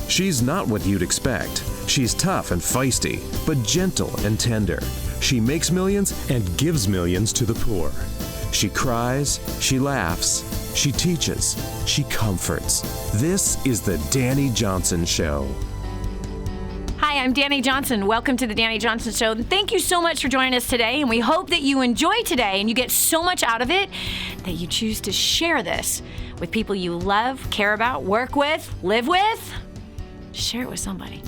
She's not what you'd expect. She's tough and feisty, but gentle and tender. She makes millions and gives millions to the poor. She cries, she laughs, she teaches, she comforts. This is the Dani Johnson Show. Hi, I'm Dani Johnson. Welcome to the Dani Johnson Show. Thank you so much for joining us today, and we hope that you enjoy today and you get so much out of it that you choose to share this with people you love, care about, work with, live with. Share it with somebody.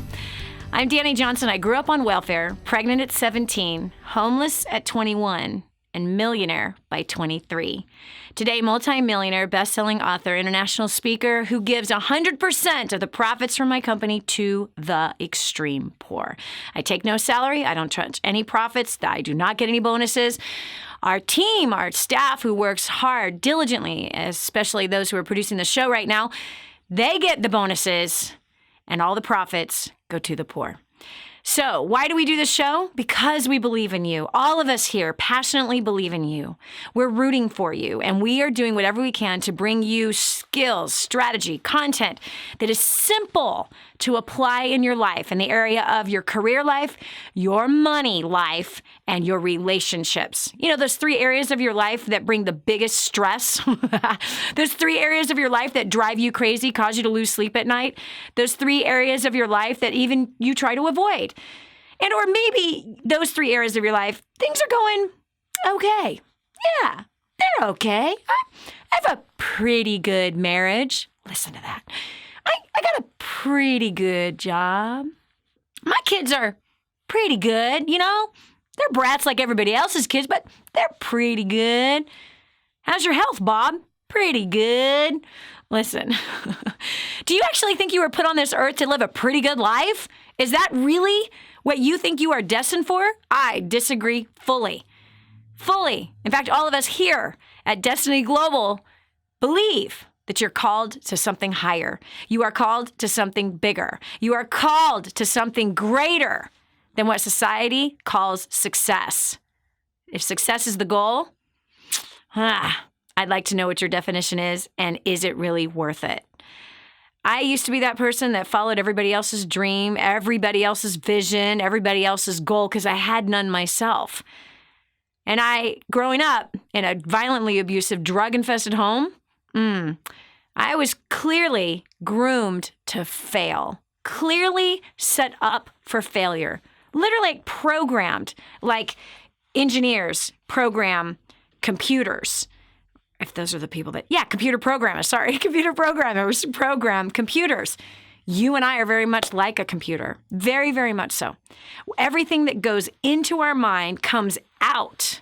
I'm Dani Johnson. I grew up on welfare, pregnant at 17, homeless at 21, and millionaire by 23. Today, multi-millionaire, best-selling author, international speaker who gives 100% of the profits from my company to the extreme poor. I take no salary. I don't touch any profits. I do not get any bonuses. Our team, our staff who works hard, diligently, especially those who are producing the show right now, they get the bonuses and all the profits go to the poor. So why do we do this show? Because we believe in you. All of us here passionately believe in you. We're rooting for you, and we are doing whatever we can to bring you skills, strategy, content that is simple to apply in your life, in the area of your career life, your money life, and your relationships. You know, those three areas of your life that bring the biggest stress, those three areas of your life that drive you crazy, cause you to lose sleep at night, those three areas of your life that even you try to avoid. And or maybe those three areas of your life, things are going okay. Yeah, they're okay. I have a pretty good marriage. Listen to that. I got a pretty good job. My kids are pretty good, you know? They're brats like everybody else's kids, but they're pretty good. How's your health, Bob? Pretty good. Listen, do you actually think you were put on this earth to live a pretty good life? Is that really what you think you are destined for? I disagree fully. Fully. In fact, all of us here at Destiny Global believe that you're called to something higher. You are called to something bigger. You are called to something greater than what society calls success. If success is the goal, I'd like to know what your definition is, and is it really worth it? I used to be that person that followed everybody else's dream, everybody else's vision, everybody else's goal, because I had none myself. And growing up in a violently abusive, drug-infested home, I was clearly groomed to fail, clearly set up for failure, literally programmed like engineers program computers. If those are the people computer programmers program computers. You and I are very much like a computer, very, very much so. Everything that goes into our mind comes out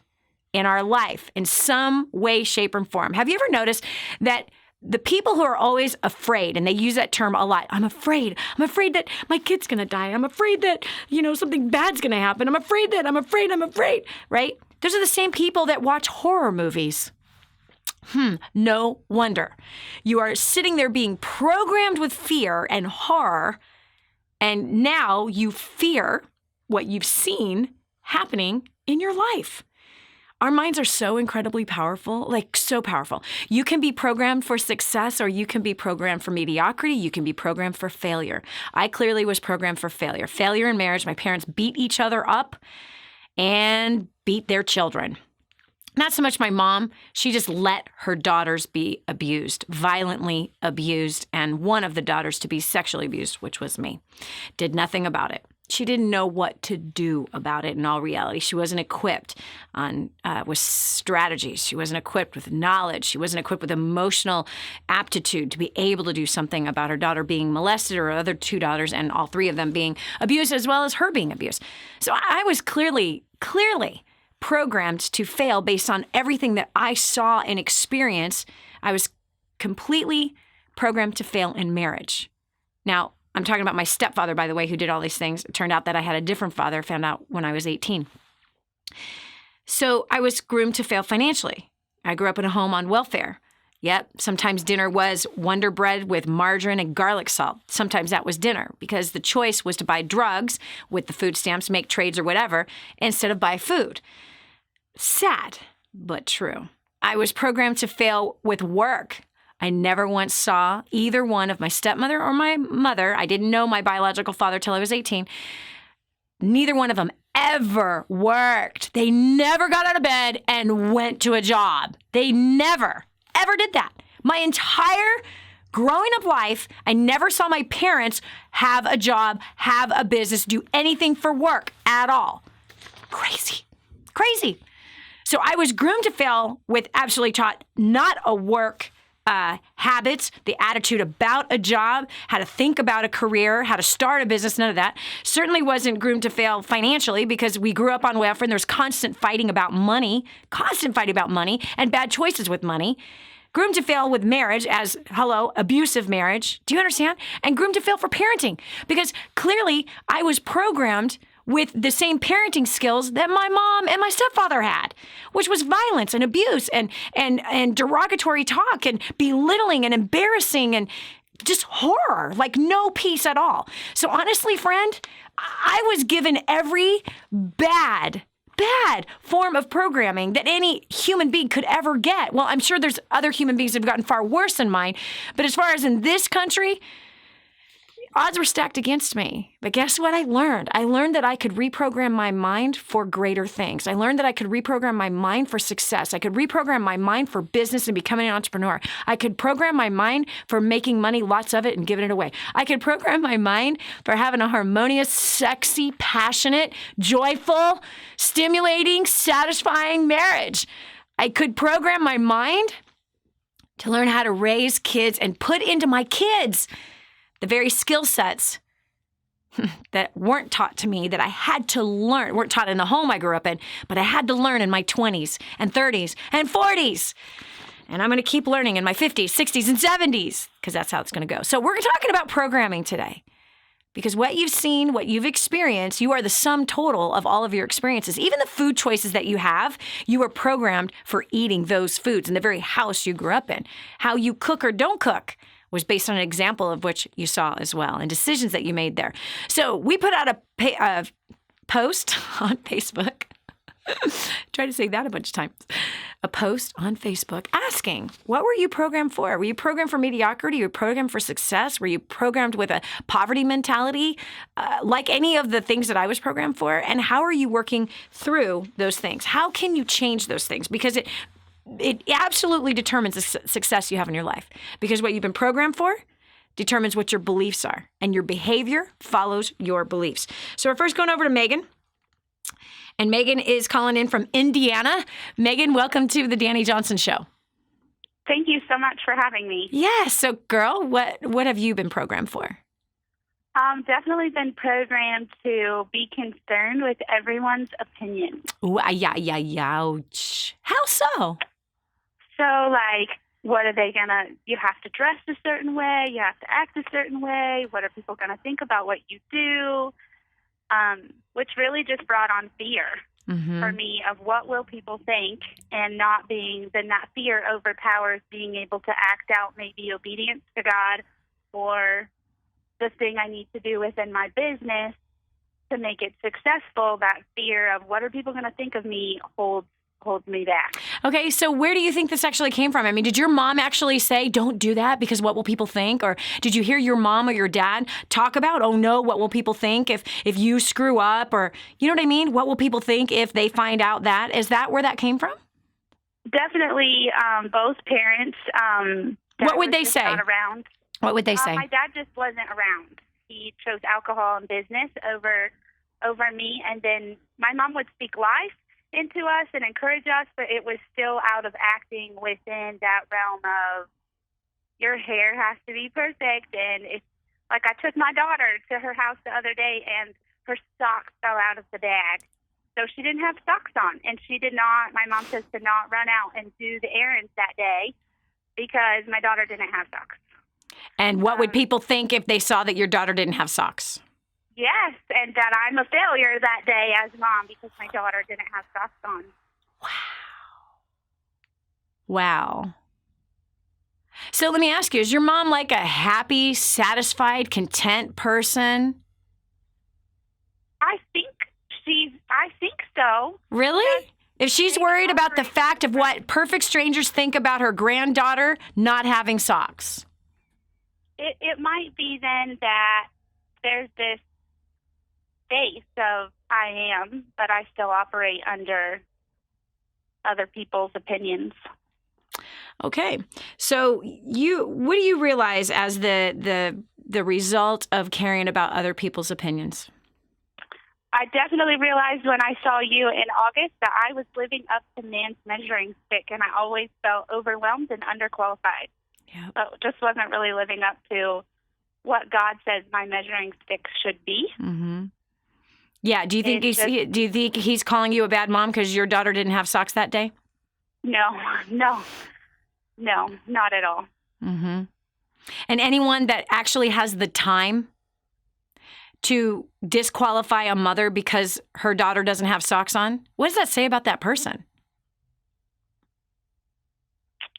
in our life in some way, shape, or form. Have you ever noticed that the people who are always afraid, and they use that term a lot, I'm afraid that my kid's going to die. I'm afraid that, something bad's going to happen. I'm afraid, right? Those are the same people that watch horror movies. No wonder. You are sitting there being programmed with fear and horror, and now you fear what you've seen happening in your life. Our minds are so incredibly powerful, like so powerful. You can be programmed for success, or you can be programmed for mediocrity. You can be programmed for failure. I clearly was programmed for failure. Failure in marriage. My parents beat each other up and beat their children. Not so much my mom. She just let her daughters be abused, violently abused, and one of the daughters to be sexually abused, which was me. Did nothing about it. She didn't know what to do about it in all reality. She wasn't equipped with strategies. She wasn't equipped with knowledge. She wasn't equipped with emotional aptitude to be able to do something about her daughter being molested, or her other two daughters, and all three of them being abused, as well as her being abused. So I was clearly programmed to fail based on everything that I saw and experienced. I was completely programmed to fail in marriage. Now, I'm talking about my stepfather, by the way, who did all these things. It turned out that I had a different father, found out when I was 18. So I was groomed to fail financially. I grew up in a home on welfare. Yep, sometimes dinner was Wonder Bread with margarine and garlic salt. Sometimes that was dinner, because the choice was to buy drugs with the food stamps, make trades or whatever, instead of buy food. Sad, but true. I was programmed to fail with work. I never once saw either one of my stepmother or my mother. I didn't know my biological father till I was 18. Neither one of them ever worked. They never got out of bed and went to a job. They never, ever did that. My entire growing up life, I never saw my parents have a job, have a business, do anything for work at all. Crazy. So I was groomed to fail with absolutely taught not a work habits, the attitude about a job, how to think about a career, how to start a business, none of that. Certainly wasn't groomed to fail financially because we grew up on welfare and there's constant fighting about money and bad choices with money. Groomed to fail with marriage as, abusive marriage. Do you understand? And groomed to fail for parenting because clearly I was programmed with the same parenting skills that my mom and my stepfather had, which was violence and abuse and derogatory talk and belittling and embarrassing and just horror, like no peace at all. So honestly, friend, I was given every bad form of programming that any human being could ever get. Well, I'm sure there's other human beings that have gotten far worse than mine, but as far as in this country, odds were stacked against me. But guess what I learned? I learned that I could reprogram my mind for greater things. I learned that I could reprogram my mind for success. I could reprogram my mind for business and becoming an entrepreneur. I could program my mind for making money, lots of it, and giving it away. I could program my mind for having a harmonious, sexy, passionate, joyful, stimulating, satisfying marriage. I could program my mind to learn how to raise kids and put into my kids the very skill sets that weren't taught to me, that I had to learn, weren't taught in the home I grew up in, but I had to learn in my 20s and 30s and 40s. And I'm going to keep learning in my 50s, 60s, and 70s, because that's how it's going to go. So we're talking about programming today. Because what you've seen, what you've experienced, you are the sum total of all of your experiences. Even the food choices that you have, you were programmed for eating those foods in the very house you grew up in. How you cook or don't cook was based on an example of which you saw as well and decisions that you made there. So we put out a post on Facebook. Try to say that a bunch of times. A post on Facebook asking, what were you programmed for? Were you programmed for mediocrity? Were you programmed for success? Were you programmed with a poverty mentality? Like any of the things that I was programmed for? And how are you working through those things? How can you change those things? Because it absolutely determines the success you have in your life. Because what you've been programmed for determines what your beliefs are. And your behavior follows your beliefs. So we're first going over to Megan. And Megan is calling in from Indiana. Megan, welcome to the Dani Johnson Show. Thank you so much for having me. Yeah. So, girl, what have you been programmed for? Definitely been programmed to be concerned with everyone's opinion. Ooh, ouch. How so? So, like, what are they you have to dress a certain way, you have to act a certain way, what are people going to think about what you do? Which really just brought on fear for me of what will people think, and then that fear overpowers being able to act out maybe obedience to God or the thing I need to do within my business to make it successful. That fear of what are people going to think of me holds me back. Okay, so where do you think this actually came from? I mean, did your mom actually say, don't do that because what will people think? Or did you hear your mom or your dad talk about, oh no, what will people think if you screw up? Or, you know what I mean? What will people think if they find out that? Is that where that came from? Definitely both parents. What would they say? Not around. What would they say? My dad just wasn't around. He chose alcohol and business over me. And then my mom would speak life into us and encourage us, but it was still out of acting within that realm of your hair has to be perfect. And it's like I took my daughter to her house the other day and her socks fell out of the bag. So she didn't have socks on, and my mom says to not run out and do the errands that day because my daughter didn't have socks. And what would people think if they saw that your daughter didn't have socks? Yes, and that I'm a failure that day as mom because my daughter didn't have socks on. Wow. So let me ask you, is your mom like a happy, satisfied, content person? I think so. Really? If she's worried about the fact of what perfect strangers think about her granddaughter not having socks. It might be then that there's this base of I am, but I still operate under other people's opinions. Okay. So what do you realize as the result of caring about other people's opinions? I definitely realized when I saw you in August that I was living up to man's measuring stick, and I always felt overwhelmed and underqualified. Yeah. So just wasn't really living up to what God says my measuring stick should be. Mm-hmm. Yeah. Do you think he's calling you a bad mom because your daughter didn't have socks that day? No, not at all. Mm-hmm. And anyone that actually has the time to disqualify a mother because her daughter doesn't have socks on, what does that say about that person?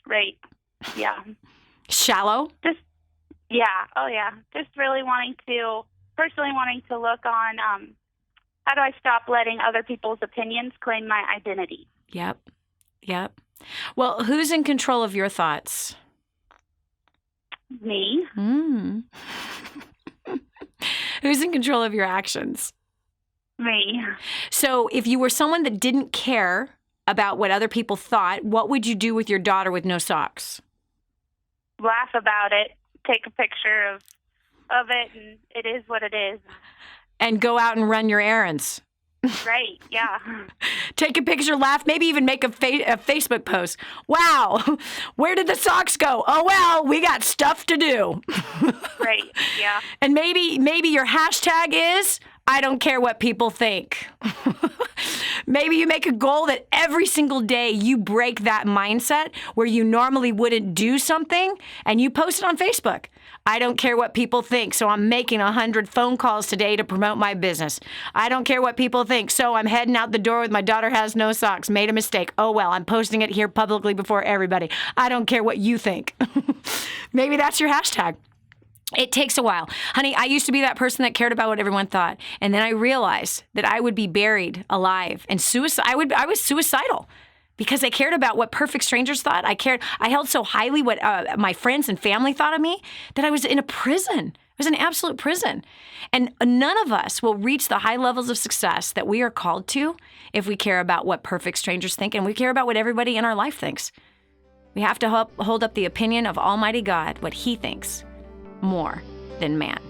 Right. Yeah. Shallow? Just really personally wanting to look on how do I stop letting other people's opinions claim my identity? Yep. Well, who's in control of your thoughts? Me. Who's in control of your actions? Me. So if you were someone that didn't care about what other people thought, what would you do with your daughter with no socks? Laugh about it, take a picture of it, and it is what it is. And go out and run your errands. Right, yeah. Take a picture, laugh, maybe even make a Facebook post. Wow, where did the socks go? Oh, well, we got stuff to do. Right, yeah. And maybe your hashtag is, I don't care what people think. Maybe you make a goal that every single day you break that mindset where you normally wouldn't do something and you post it on Facebook. I don't care what people think, so I'm making 100 phone calls today to promote my business. I don't care what people think, so I'm heading out the door with my daughter has no socks. Made a mistake. Oh, well, I'm posting it here publicly before everybody. I don't care what you think. Maybe that's your hashtag. It takes a while. Honey, I used to be that person that cared about what everyone thought. And then I realized that I would be buried alive and I was suicidal because I cared about what perfect strangers thought. I held so highly what my friends and family thought of me that I was in a prison. I was in an absolute prison. And none of us will reach the high levels of success that we are called to if we care about what perfect strangers think and we care about what everybody in our life thinks. We have to hold up the opinion of Almighty God, what He thinks, more than man.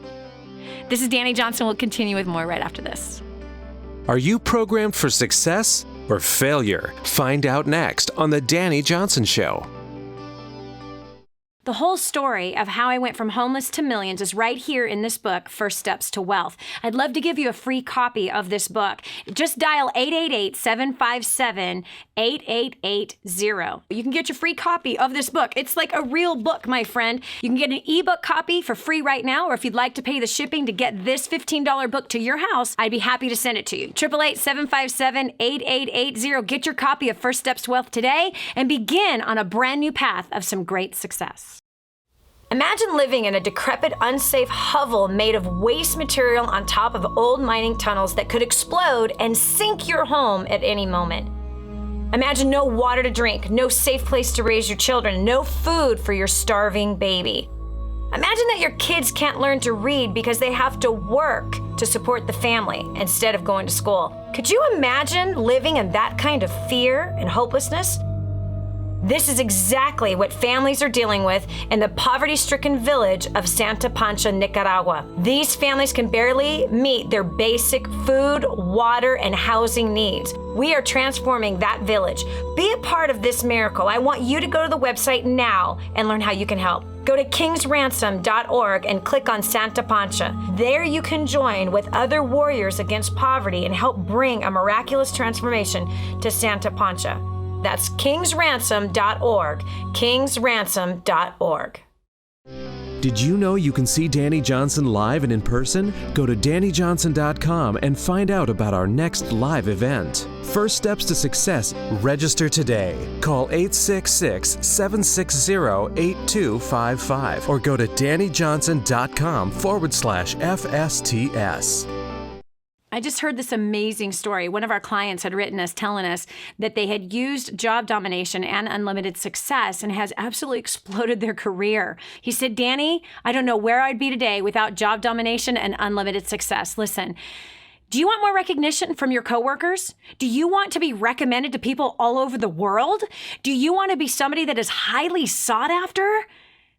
This is Dani Johnson. We'll continue with more right after this. Are you programmed for success or failure? Find out next on The Dani Johnson Show. The whole story of how I went from homeless to millions is right here in this book, First Steps to Wealth. I'd love to give you a free copy of this book. Just dial 888-757-8880. You can get your free copy of this book. It's like a real book, my friend. You can get an ebook copy for free right now, or if you'd like to pay the shipping to get this $15 book to your house, I'd be happy to send it to you. 888-757-8880. Get your copy of First Steps to Wealth today and begin on a brand new path of some great success. Imagine living in a decrepit, unsafe hovel made of waste material on top of old mining tunnels that could explode and sink your home at any moment. Imagine no water to drink, no safe place to raise your children, no food for your starving baby. Imagine that your kids can't learn to read because they have to work to support the family instead of going to school. Could you imagine living in that kind of fear and hopelessness? This is exactly what families are dealing with in the poverty-stricken village of Santa Pancha, Nicaragua. These families can barely meet their basic food, water, and housing needs. We are transforming that village. Be a part of this miracle. I want you to go to the website now and learn how you can help. Go to kingsransom.org and click on Santa Pancha. There you can join with other warriors against poverty and help bring a miraculous transformation to Santa Pancha. That's kingsransom.org, kingsransom.org. Did you know you can see Dani Johnson live and in person? Go to DaniJohnson.com and find out about our next live event. First Steps to Success. Register today. Call 866-760-8255 or go to DaniJohnson.com/FSTS. I just heard this amazing story. One of our clients had written us telling us that they had used job domination and unlimited success and has absolutely exploded their career. He said, Dani, I don't know where I'd be today without job domination and unlimited success. Listen, do you want more recognition from your coworkers? Do you want to be recommended to people all over the world? Do you want to be somebody that is highly sought after?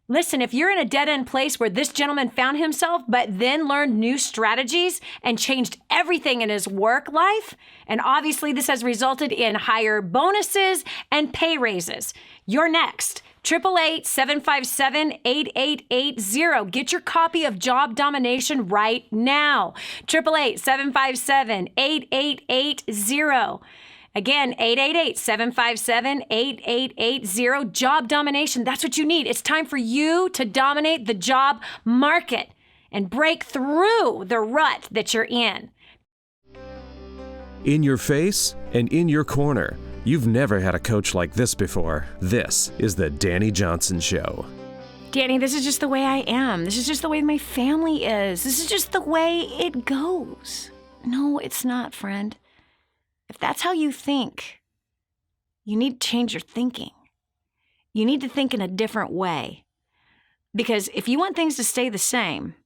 Listen, if you're in a dead-end place where this gentleman found himself, but then learned new strategies and changed everything in his work life, and obviously this has resulted in higher bonuses and pay raises, you're next. 888-757-8880. Get your copy of Job Domination right now. 888-757-8880. Again, 888-757-8880. Job domination. That's what you need. It's time for you to dominate the job market and break through the rut that you're in. In your face and in your corner. You've never had a coach like this before. This is the Dani Johnson Show. Dani, this is just the way I am. This is just the way my family is. This is just the way it goes. No, it's not, friend. If that's how you think, you need to change your thinking. You need to think in a different way. Because if you want things to stay the same,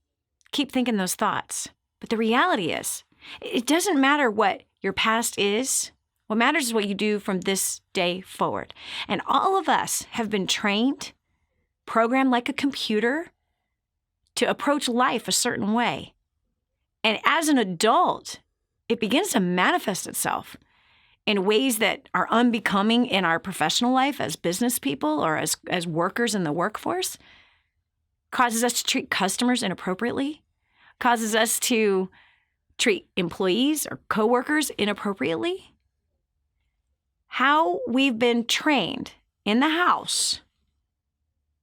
keep thinking those thoughts. But the reality is, it doesn't matter what your past is. What matters is what you do from this day forward. And all of us have been trained, programmed like a computer, to approach life a certain way. And as an adult, it begins to manifest itself in ways that are unbecoming in our professional life as business people or as workers in the workforce. Causes us to treat customers inappropriately. Causes us to treat employees or coworkers inappropriately. How we've been trained in the house,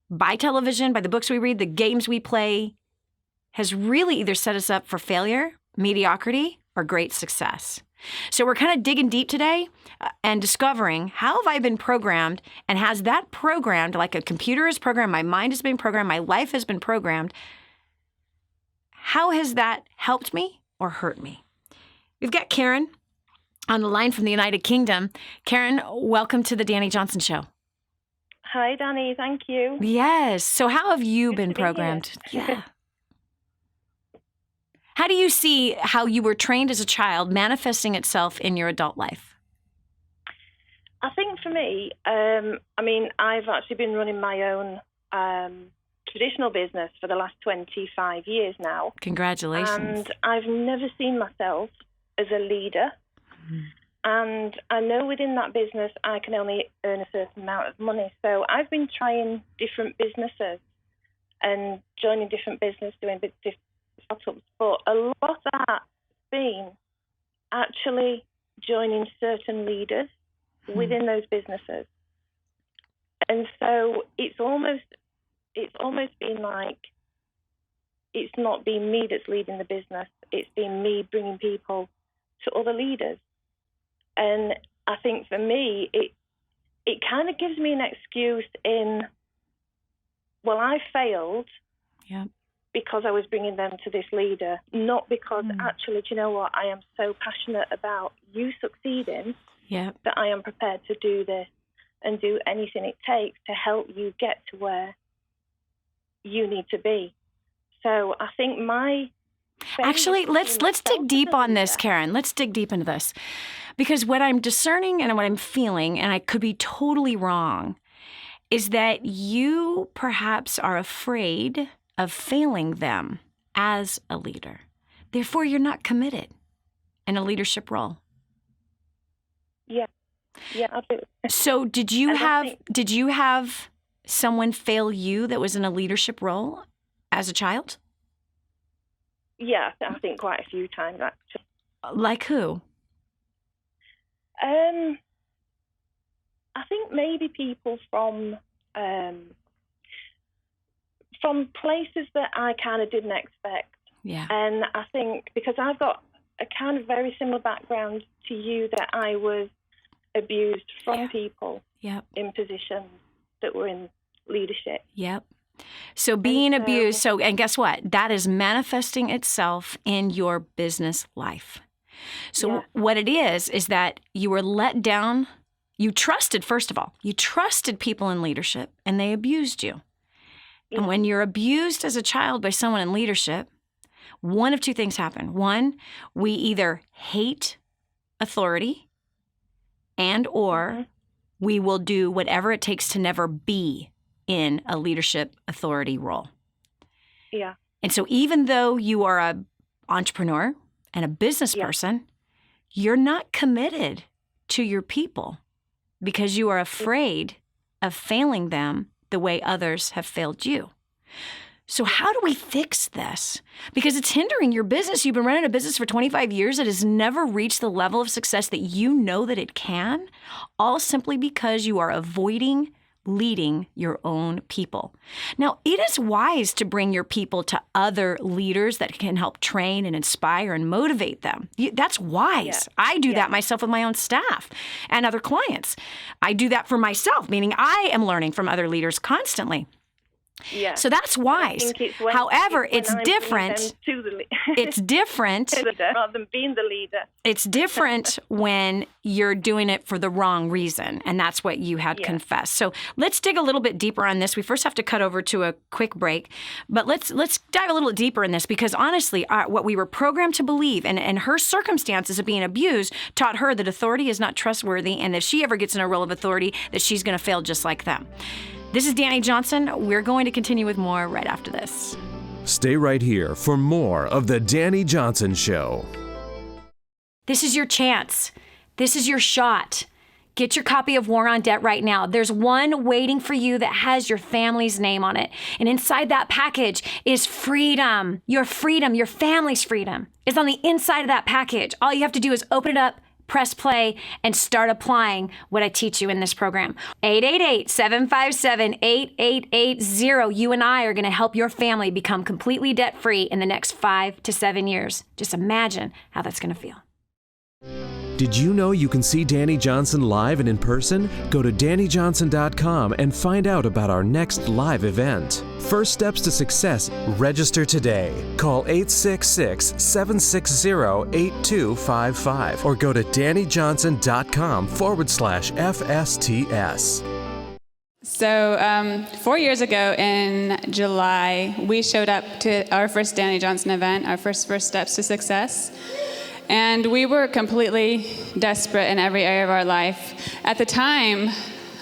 by television, by the books we read, the games we play, has really either set us up for failure, mediocrity, or great success. So we're kind of digging deep today and discovering how have I been programmed, and has that programmed, like a computer is programmed, my mind has been programmed, my life has been programmed. How has that helped me or hurt me? We've got Karen on the line from the United Kingdom. Karen, welcome to the Dani Johnson Show. Hi, Dani. Thank you. Yes. So how have you Good been to be programmed? here. Yeah. How do you see how you were trained as a child manifesting itself in your adult life? I think for me, I've actually been running my own traditional business for the last 25 years now. Congratulations. And I've never seen myself as a leader. Mm-hmm. And I know within that business, I can only earn a certain amount of money. So I've been trying different businesses and joining different businesses, doing different startups. But a lot of that's been actually joining certain leaders within those businesses. And so it's almost been like it's not been me that's leading the business. It's been me bringing people to other leaders. And I think for me, it kind of gives me an excuse in, well, I failed because I was bringing them to this leader, not because actually, do you know what, I am so passionate about you succeeding that I am prepared to do this and do anything it takes to help you get to where you need to be. So I think Actually, let's dig deep on this, Karen. Let's dig deep into this. Because what I'm discerning and what I'm feeling, and I could be totally wrong, is that you perhaps are afraid of failing them as a leader. Therefore, you're not committed in a leadership role. Yeah, I do. So did you have someone fail you that was in a leadership role as a child? Yeah, I think quite a few times, actually. Like who? I think maybe people from places that I kind of didn't expect. Yeah. And I think because I've got a kind of very similar background to you, that I was abused from people in positions that were in leadership. Yep. So being abused, and guess what? That is manifesting itself in your business life. So what it is that you were let down. You trusted, first of all, you trusted people in leadership and they abused you. And when you're abused as a child by someone in leadership, one of two things happen. One, we either hate authority and or we will do whatever it takes to never be in a leadership authority role. Yeah. And so even though you are an entrepreneur and a business person, you're not committed to your people because you are afraid of failing them the way others have failed you. So how do we fix this? Because it's hindering your business. You've been running a business for 25 years that has never reached the level of success that you know that it can, all simply because you are avoiding leading your own people. Now, it is wise to bring your people to other leaders that can help train and inspire and motivate them. That's wise. Yeah. I do that myself with my own staff and other clients. I do that for myself, meaning I am learning from other leaders constantly. Yeah. So that's wise. However, it's different. It's different. Rather than being the leader. It's different when you're doing it for the wrong reason, and that's what you had confessed. So let's dig a little bit deeper on this. We first have to cut over to a quick break, but let's dive a little deeper in this because honestly, what we were programmed to believe, and her circumstances of being abused taught her that authority is not trustworthy, and if she ever gets in a role of authority, that she's going to fail just like them. This is Dani Johnson. We're going to continue with more right after this. Stay right here for more of the Dani Johnson Show. This is your chance. This is your shot. Get your copy of War on Debt right now. There's one waiting for you that has your family's name on it. And inside that package is freedom. Your freedom, your family's freedom is on the inside of that package. All you have to do is open it up, press play, and start applying what I teach you in this program. 888-757-8880. You and I are going to help your family become completely debt-free in the next 5 to 7 years. Just imagine how that's going to feel. Did you know you can see Dani Johnson live and in person? Go to DaniJohnson.com and find out about our next live event. First steps to success. Register today. Call 866-760-8255 or go to DaniJohnson.com/FSTS. So 4 years ago in July, we showed up to our first Dani Johnson event, our first steps to success. And we were completely desperate in every area of our life. At the time,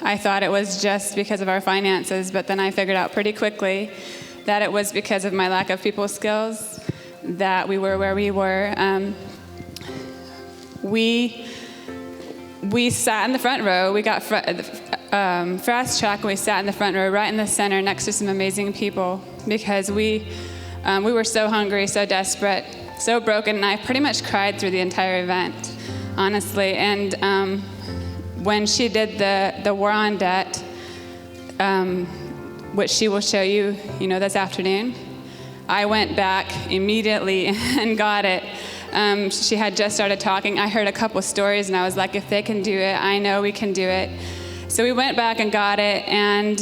I thought it was just because of our finances, but then I figured out pretty quickly that it was because of my lack of people skills that we were where we were. We sat in the front row. We got fast track, and we sat in the front row right in the center next to some amazing people because we were so hungry, so desperate, so broken, and I pretty much cried through the entire event, honestly. And when she did the War on Debt, which she will show you, this afternoon, I went back immediately and got it. She had just started talking. I heard a couple stories, and I was like, if they can do it, I know we can do it. So we went back and got it and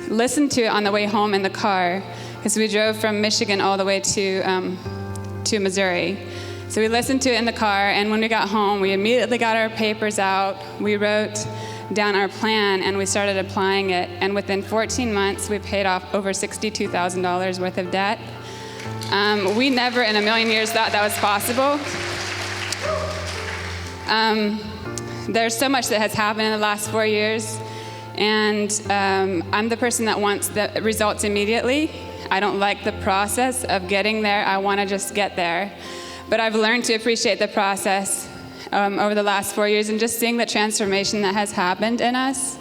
listened to it on the way home in the car, because we drove from Michigan all the way to Missouri. So we listened to it in the car, and when we got home, we immediately got our papers out. We wrote down our plan, and we started applying it. And within 14 months, we paid off over $62,000 worth of debt. We never in a million years thought that was possible. There's so much that has happened in the last 4 years, and I'm the person that wants the results immediately. I don't like the process of getting there. I want to just get there. But I've learned to appreciate the process over the last 4 years and just seeing the transformation that has happened in us.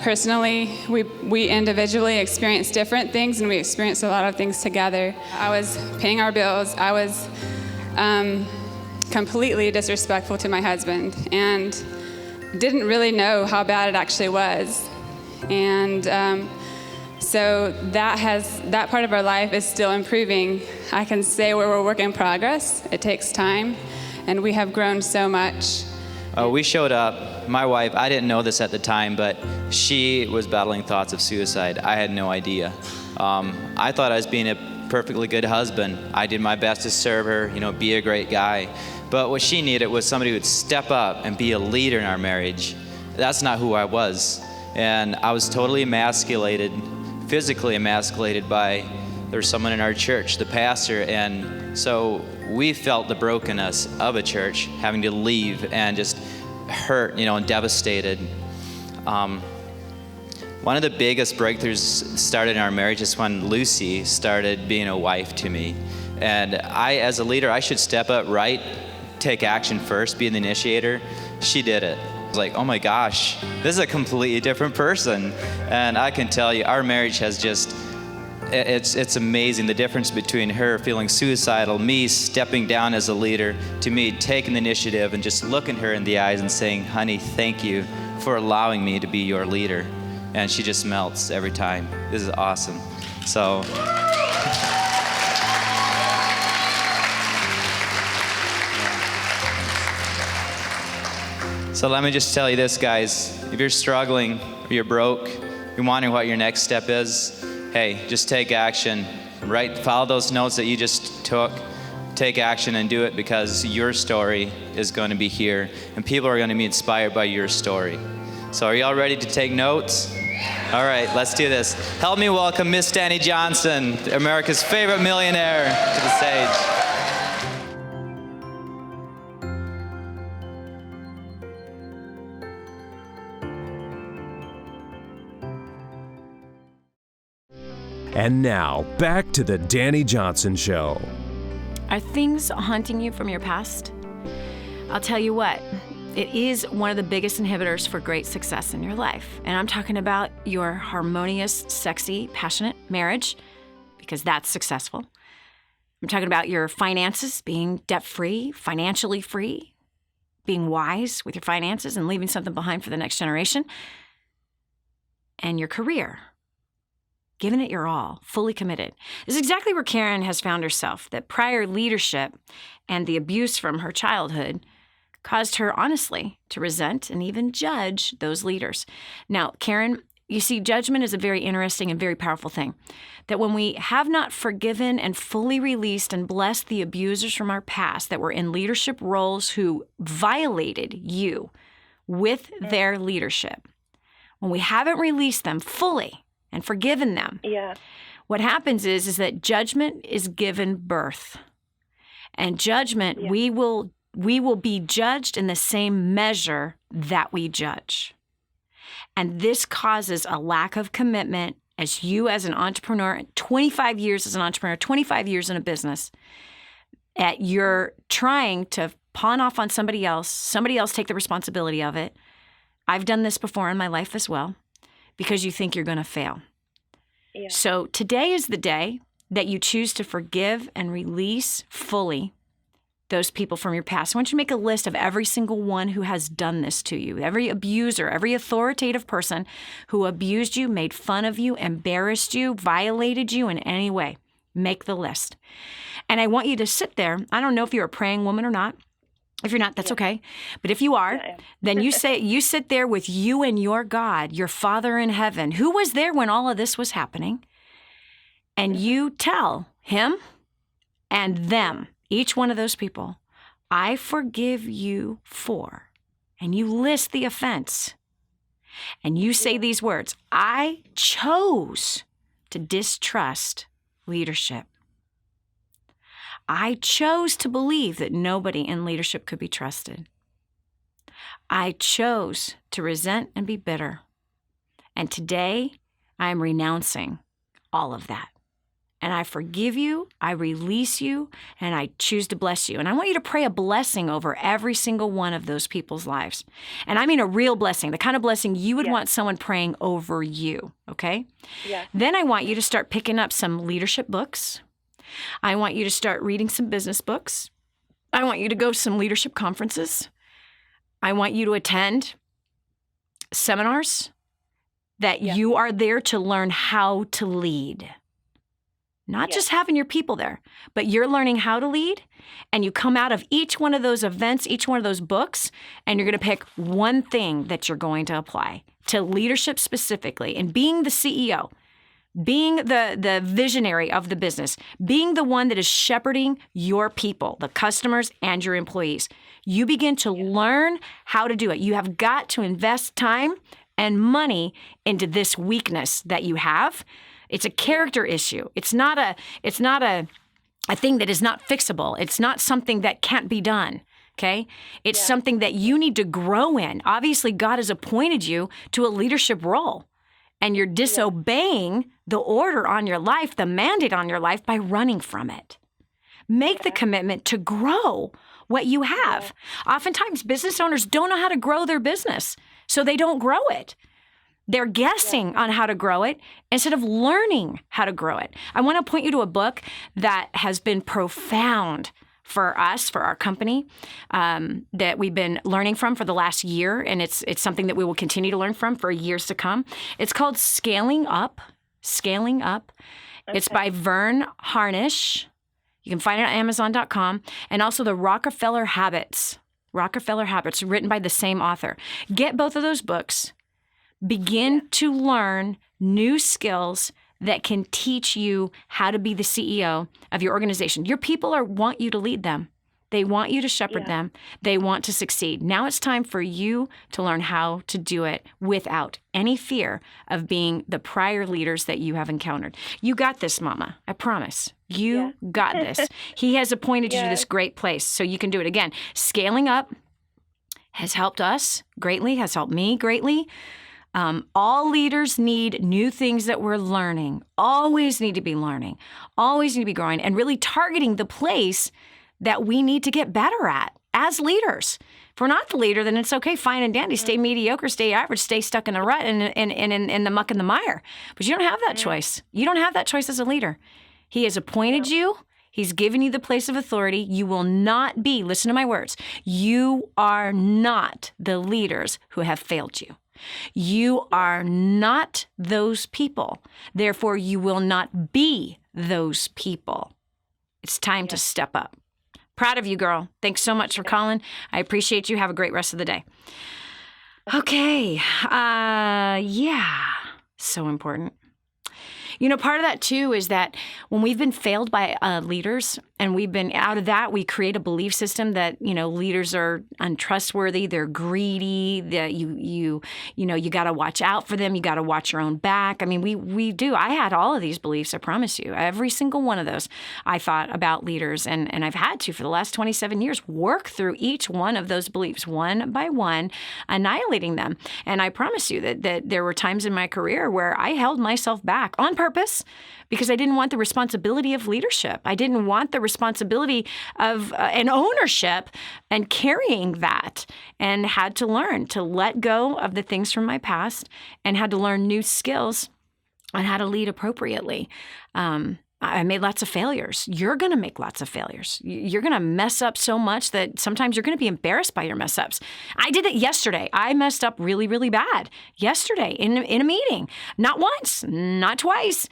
Personally, we individually experience different things, and we experience a lot of things together. I was paying our bills. I was completely disrespectful to my husband and didn't really know how bad it actually was. And so that part of our life is still improving. I can say we're a work in progress. It takes time, and we have grown so much. We showed up. My wife, I didn't know this at the time, but she was battling thoughts of suicide. I had no idea. I thought I was being perfectly good husband. I did my best to serve her, be a great guy. But what she needed was somebody who would step up and be a leader in our marriage. That's not who I was. And I was totally emasculated, physically emasculated by, there was someone in our church, the pastor, and so we felt the brokenness of a church, having to leave and just hurt, and devastated. One of the biggest breakthroughs started in our marriage is when Lucy started being a wife to me. And I, as a leader, I should step up, right? Take action first, be the initiator. She did it. I was like, oh my gosh, this is a completely different person. And I can tell you, our marriage has just, it's amazing the difference between her feeling suicidal, me stepping down as a leader, to me taking the initiative and just looking her in the eyes and saying, honey, thank you for allowing me to be your leader. And she just melts every time. This is awesome. So. So let me just tell you this, guys. If you're struggling, or you're broke, you're wondering what your next step is, hey, just take action. Follow those notes that you just took. Take action and do it, because your story is going to be here, and people are going to be inspired by your story. So are you all ready to take notes? All right, let's do this. Help me welcome Miss Dani Johnson, America's favorite millionaire, to the stage. And now, back to the Dani Johnson Show. Are things haunting you from your past? I'll tell you what, it is one of the biggest inhibitors for great success in your life. And I'm talking about your harmonious, sexy, passionate marriage, because that's successful. I'm talking about your finances, being debt-free, financially free, being wise with your finances and leaving something behind for the next generation. And your career, giving it your all, fully committed. This is exactly where Karen has found herself, that prior leadership and the abuse from her childhood caused her, honestly, to resent and even judge those leaders. Now, Karen, you see, judgment is a very interesting and very powerful thing. That when we have not forgiven and fully released and blessed the abusers from our past that were in leadership roles who violated you with their leadership, when we haven't released them fully and forgiven them, what happens is that judgment is given birth. And judgment, we will be judged in the same measure that we judge. And this causes a lack of commitment as you as an entrepreneur, 25 years as an entrepreneur, 25 years in a business, you're trying to pawn off on somebody else take the responsibility of it. I've done this before in my life as well, because you think you're going to fail. Yeah. So today is the day that you choose to forgive and release fully those people from your past. I want you to make a list of every single one who has done this to you, every abuser, every authoritative person who abused you, made fun of you, embarrassed you, violated you in any way. Make the list. And I want you to sit there. I don't know if you're a praying woman or not. If you're not, that's okay. But if you are, then you sit there with you and your God, your Father in heaven, who was there when all of this was happening, and you tell him and them, each one of those people, I forgive you for, and you list the offense, and you say these words, I chose to distrust leadership. I chose to believe that nobody in leadership could be trusted. I chose to resent and be bitter. And today, I am renouncing all of that. And I forgive you, I release you, and I choose to bless you. And I want you to pray a blessing over every single one of those people's lives. And I mean a real blessing, the kind of blessing you would want someone praying over you, okay? Yeah. Then I want you to start picking up some leadership books. I want you to start reading some business books. I want you to go to some leadership conferences. I want you to attend seminars that you are there to learn how to lead. Not just having your people there, but you're learning how to lead, and you come out of each one of those events, each one of those books, and you're going to pick one thing that you're going to apply to leadership specifically. And being the CEO, being the visionary of the business, being the one that is shepherding your people, the customers and your employees. You begin to learn how to do it. You have got to invest time and money into this weakness that you have. It's a character issue. It's not a thing that is not fixable. It's not something that can't be done. Okay? It's something that you need to grow in. Obviously, God has appointed you to a leadership role, and you're disobeying the order on your life, the mandate on your life, by running from it. Make the commitment to grow what you have. Oftentimes, business owners don't know how to grow their business, so they don't grow it. They're guessing on how to grow it instead of learning how to grow it. I want to point you to a book that has been profound for us, for our company, that we've been learning from for the last year, and it's something that we will continue to learn from for years to come. It's called Scaling Up. Scaling Up. Okay. It's by Vern Harnish. You can find it on Amazon.com, and also the Rockefeller Habits, written by the same author. Get both of those books. Begin to learn new skills that can teach you how to be the CEO of your organization. Your people want you to lead them. They want you to shepherd them. They want to succeed. Now it's time for you to learn how to do it without any fear of being the prior leaders that you have encountered. You got this, Mama. I promise. You got this. He has appointed you to this great place, so you can do it. Again, Scaling Up has helped us greatly, has helped me greatly. All leaders need new things that we're learning, always need to be learning, always need to be growing, and really targeting the place that we need to get better at as leaders. If we're not the leader, then it's okay, fine and dandy, stay mediocre, stay average, stay stuck in the rut and in the muck and the mire. But you don't have that choice. You don't have that choice as a leader. He has appointed you. He's given you the place of authority. You will not be, listen to my words, you are not the leaders who have failed you. You are not those people. Therefore, you will not be those people. It's time to step up. Proud of you, girl. Thanks so much for calling. I appreciate you. Have a great rest of the day. Okay. So important. You know, part of that, too, is that when we've been failed by leaders and we've been out of that, we create a belief system that, you know, leaders are untrustworthy, they're greedy, that you got to watch out for them, you got to watch your own back. I mean, we do. I had all of these beliefs, I promise you. Every single one of those I thought about leaders, and I've had to, for the last 27 years, work through each one of those beliefs, one by one, annihilating them. And I promise you that there were times in my career where I held myself back on purpose because I didn't want the responsibility of leadership. I didn't want the responsibility of an ownership and carrying that, and had to learn to let go of the things from my past and had to learn new skills on how to lead appropriately. I made lots of failures. You're going to make lots of failures. You're going to mess up so much that sometimes you're going to be embarrassed by your mess ups. I did it yesterday. I messed up really, really bad yesterday in a meeting. Not once, not twice.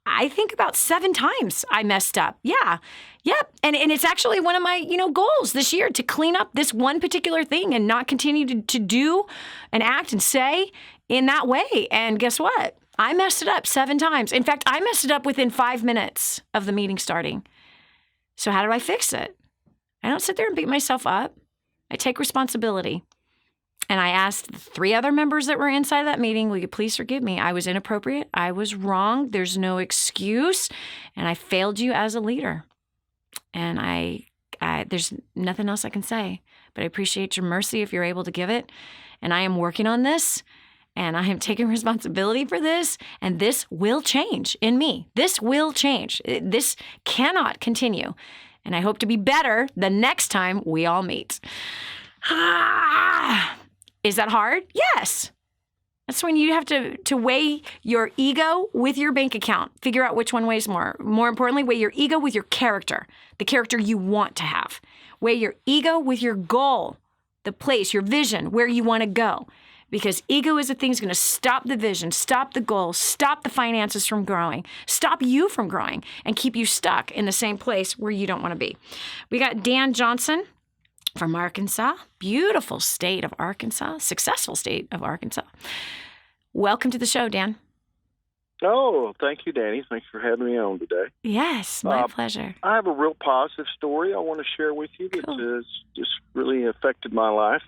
I think about 7 times I messed up. Yeah. Yep. And it's actually one of my, goals this year, to clean up this one particular thing and not continue to do and act and say in that way. And guess what? I messed it up 7 times. In fact, I messed it up within 5 minutes of the meeting starting. So how do I fix it? I don't sit there and beat myself up. I take responsibility. And I asked the 3 other members that were inside of that meeting, will you please forgive me? I was inappropriate. I was wrong. There's no excuse. And I failed you as a leader. And I there's nothing else I can say. But I appreciate your mercy if you're able to give it. And I am working on this. And I am taking responsibility for this, and this will change in me. This will change. This cannot continue. And I hope to be better the next time we all meet. Is that hard? Yes. That's when you have to weigh your ego with your bank account. Figure out which one weighs more. More importantly, weigh your ego with your character, the character you want to have. Weigh your ego with your goal, the place, your vision, where you want to go. Because ego is the thing that's going to stop the vision, stop the goal, stop the finances from growing, stop you from growing, and keep you stuck in the same place where you don't want to be. We got Dan Johnson from Arkansas, beautiful state of Arkansas, successful state of Arkansas. Welcome to the show, Dan. Oh, thank you, Danny. Thanks for having me on today. Yes, my pleasure. I have a real positive story I want to share with you that has just really affected my life.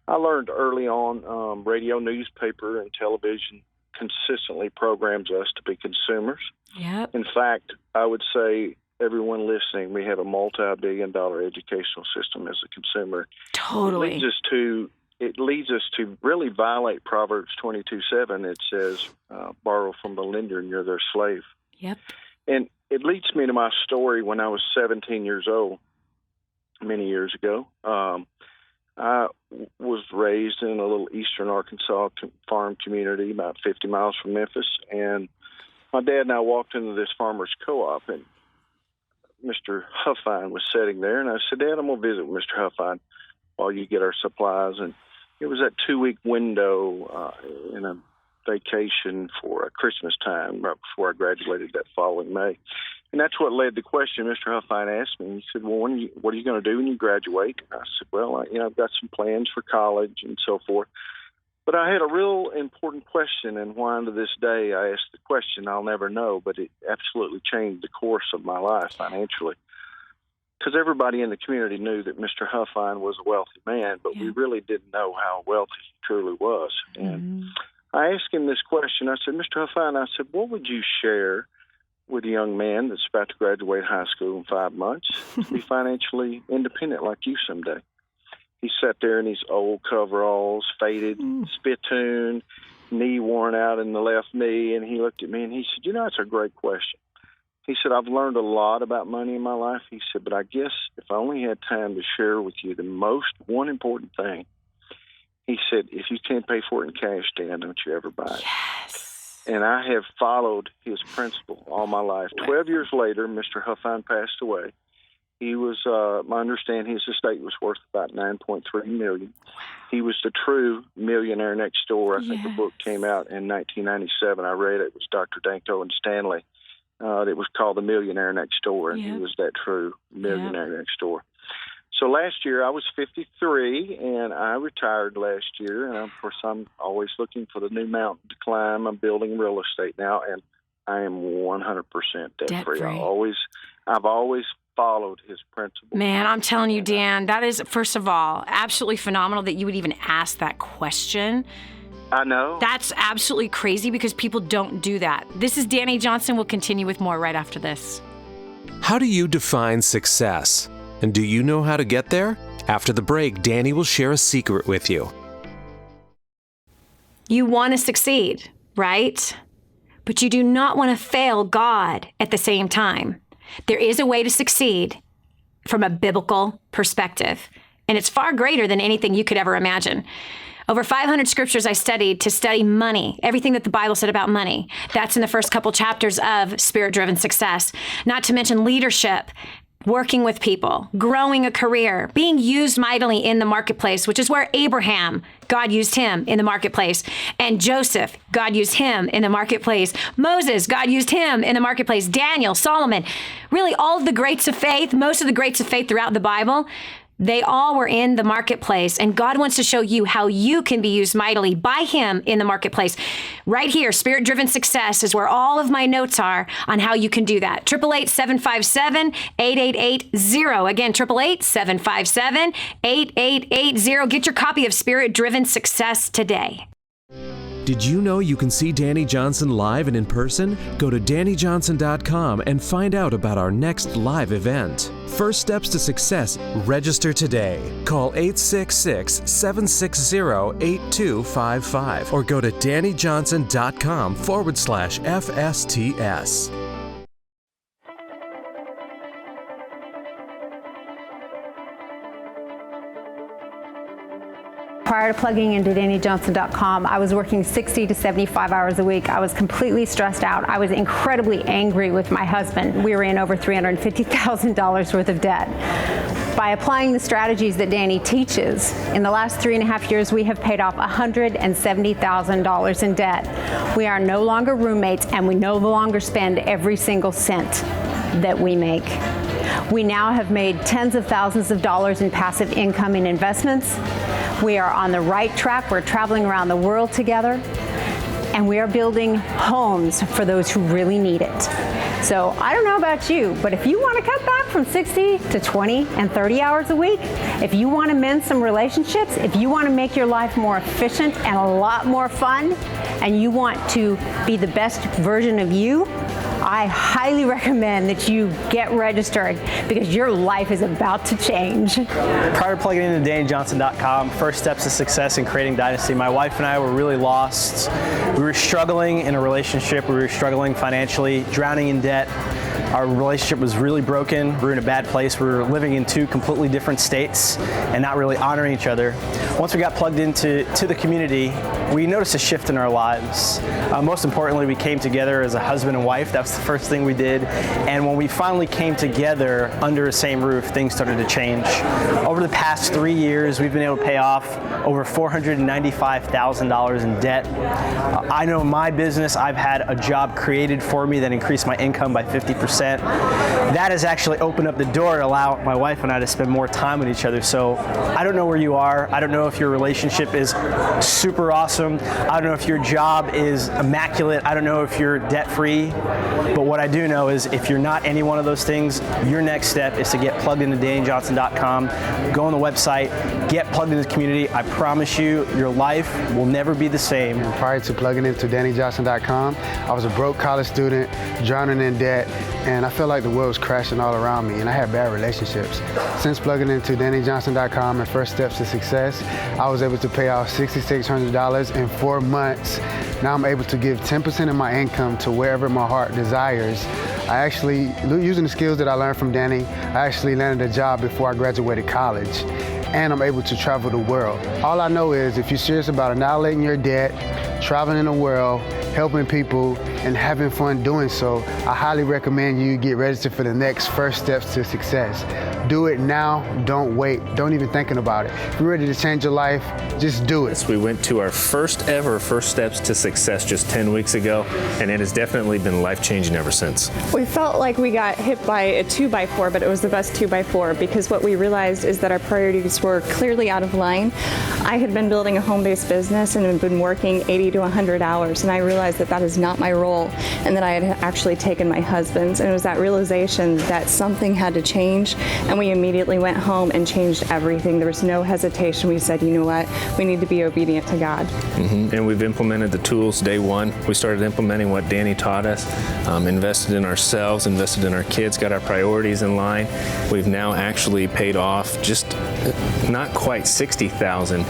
I learned early on radio, newspaper, and television consistently programs us to be consumers. Yep. In fact, I would say everyone listening, we have a multi-billion-dollar educational system as a consumer. Totally. It leads us to really violate Proverbs 22:7. It says, borrow from the lender and you're their slave. Yep. And it leads me to my story when I was 17 years old, many years ago. I was raised in a little eastern Arkansas farm community about 50 miles from Memphis. And my dad and I walked into this farmer's co-op, and Mr. Huffine was sitting there. And I said, Dad, I'm going to visit with Mr. Huffine while you get our supplies. And it was that 2-week window in a vacation for Christmas time right before I graduated that following May. And that's what led the question Mr. Huffine asked me. He said, well, what are you going to do when you graduate? And I said, well, I've got some plans for college and so forth. But I had a real important question, and why to this day I ask the question, I'll never know, but it absolutely changed the course of my life financially. Because everybody in the community knew that Mr. Huffine was a wealthy man, but we really didn't know how wealthy he truly was. And I asked him this question. I said, Mr. Huffine, I said, what would you share with a young man that's about to graduate high school in 5 months to be financially independent like you someday? He sat there in his old coveralls, faded, spittoon, knee worn out in the left knee, and he looked at me and he said, it's a great question. He said, I've learned a lot about money in my life. He said, but I guess if I only had time to share with you one important thing, he said, if you can't pay for it in cash, Dan, don't you ever buy it. Yes. And I have followed his principle all my life. 12 years later, Mr. Huffine passed away. He was, I understand his estate was worth about $9.3 million. He was the true millionaire next door. I think the book came out in 1997. I read it. It was Dr. Danko and Stanley. It was called The Millionaire Next Door, and he was that true millionaire next door. So last year I was 53, and I retired last year. And of course, I'm always looking for the new mountain to climb. I'm building real estate now, and I am 100% debt-free. I've always followed his principles. Man, I'm telling you, Dan, that is, first of all, absolutely phenomenal that you would even ask that question. I know. That's absolutely crazy because people don't do that. This is Dani Johnson. We'll continue with more right after this. How do you define success? And do you know how to get there? After the break, Dani will share a secret with you. You want to succeed, right? But you do not want to fail God at the same time. There is a way to succeed from a biblical perspective, and it's far greater than anything you could ever imagine. Over 500 scriptures I studied to study money, everything that the Bible said about money. That's in the first couple chapters of Spirit-Driven Success. Not to mention leadership, working with people, growing a career, being used mightily in the marketplace, which is where Abraham, God used him in the marketplace. And Joseph, God used him in the marketplace. Moses, God used him in the marketplace. Daniel, Solomon, really all of the greats of faith, most of the greats of faith throughout the Bible, they all were in the marketplace, and God wants to show you how you can be used mightily by him in the marketplace. Right here, Spirit-Driven Success is where all of my notes are on how you can do that. 888-757-8880. Again, 888-757-8880. Get your copy of Spirit-Driven Success today. Did you know you can see Dani Johnson live and in person? Go to DaniJohnson.com and find out about our next live event. First Steps to Success. Register today. Call 866-760-8255 or go to DaniJohnson.com/FSTS. Prior to plugging into DaniJohnson.com, I was working 60 to 75 hours a week. I was completely stressed out. I was incredibly angry with my husband. We were in over $350,000 worth of debt. By applying the strategies that Dani teaches, in the last 3.5 years, we have paid off $170,000 in debt. We are no longer roommates, and we no longer spend every single cent that we make. We now have made tens of thousands of dollars in passive income in investments. We are on the right track. We're traveling around the world together. and we are building homes for those who really need it. So I don't know about you, but if you want to cut back from 60 to 20 and 30 hours a week, if you want to mend some relationships, if you want to make your life more efficient and a lot more fun, and you want to be the best version of you, I highly recommend that you get registered because your life is about to change. Prior to plugging into DaniJohnson.com, first steps to success in creating dynasty, my wife and I were really lost. We were struggling in a relationship. We were struggling financially, drowning in debt. Our relationship was really broken. We were in a bad place. We were living in two completely different states and not really honoring each other. Once we got plugged into the community, we noticed a shift in our lives. Most importantly, we came together as a husband and wife. That was the first thing we did. And when we finally came together under the same roof, things started to change. Over the past 3 years, we've been able to pay off over $495,000 in debt. I know in my business, I've had a job created for me that increased my income by 50%. That has actually opened up the door to allow my wife and I to spend more time with each other. So I don't know where you are. I don't know if your relationship is super awesome. I don't know if your job is immaculate. I don't know if you're debt-free. But what I do know is if you're not any one of those things, your next step is to get plugged into DaniJohnson.com, go on the website, get plugged into the community. I promise you, your life will never be the same. Prior to plugging into DaniJohnson.com, I was a broke college student, drowning in debt, and I felt like the world was crashing all around me, and I had bad relationships. Since plugging into DaniJohnson.com and First Steps to Success, I was able to pay off $6,600 in 4 months. Now I'm able to give 10% of my income to wherever my heart desires. I actually, using the skills that I learned from Dani, I actually landed a job before I graduated college, and I'm able to travel the world. All I know is if you're serious about annihilating your debt, traveling in the world, helping people, and having fun doing so, I highly recommend you get registered for the next First Steps to Success. Do it now, don't wait, don't even thinking about it. If you're ready to change your life, just do it. We went to our first ever First Steps to Success just 10 weeks ago, and it has definitely been life-changing ever since. We felt like we got hit by a 2x4, but it was the best 2x4 because what we realized is that our priorities were clearly out of line. I had been building a home-based business and had been working 80 to 100 hours, and I realized that that is not my role, and that I had actually taken my husband's, and it was that realization that something had to change, and we immediately went home and changed everything. There was no hesitation. We said, you know what, we need to be obedient to God. And we've implemented the tools day one. We started implementing what Dani taught us, invested in ourselves, invested in our kids, got our priorities in line. We've now actually paid off just not quite $60,000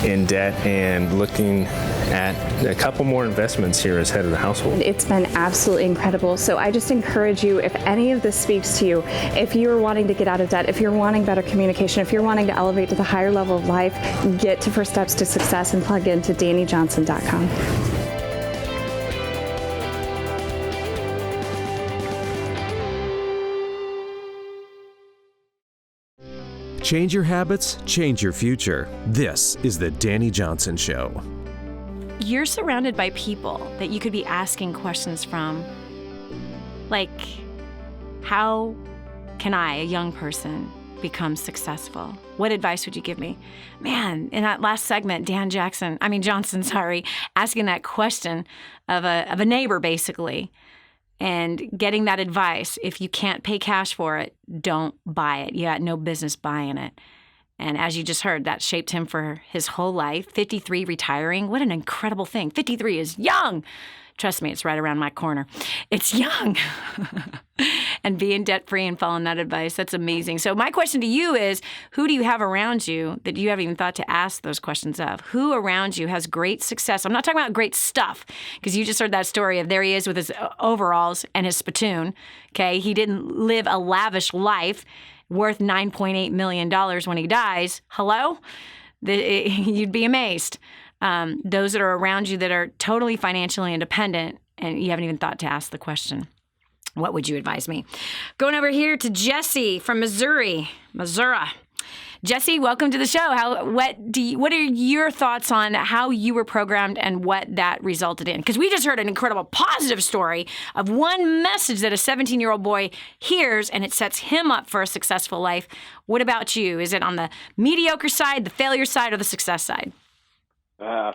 in debt and looking at a couple more investments here as head of the household. It's been absolutely incredible. So I just encourage you, if any of this speaks to you, if you're wanting to get out of debt, if you're wanting better communication, if you're wanting to elevate to the higher level of life, get to First Steps to Success and plug into DaniJohnson.com. Change your habits, change your future. This is the Dani Johnson Show. You're surrounded by people that you could be asking questions from. Like, how can I, a young person, become successful? What advice would you give me? Man, in that last segment, Johnson, asking that question of a neighbor, basically, and getting that advice. If you can't pay cash for it, don't buy it. You got no business buying it. And as you just heard, that shaped him for his whole life. 53, retiring. What an incredible thing. 53 is young. Trust me, it's right around my corner. It's young. And being debt-free and following that advice, that's amazing. So my question to you is, who do you have around you that you haven't even thought to ask those questions of? Who around you has great success? I'm not talking about great stuff, because you just heard that story of there he is with his overalls and his spittoon. Okay, he didn't live a lavish life worth $9.8 million when he dies. Hello? You'd be amazed. Those that are around you that are totally financially independent, and you haven't even thought to ask the question. What would you advise me? Going over here to Jesse from Missouri. Jesse, welcome to the show. What are your thoughts on how you were programmed and what that resulted in? Because we just heard an incredible positive story of one message that a 17-year-old boy hears, and it sets him up for a successful life. What about you? Is it on the mediocre side, the failure side, or the success side?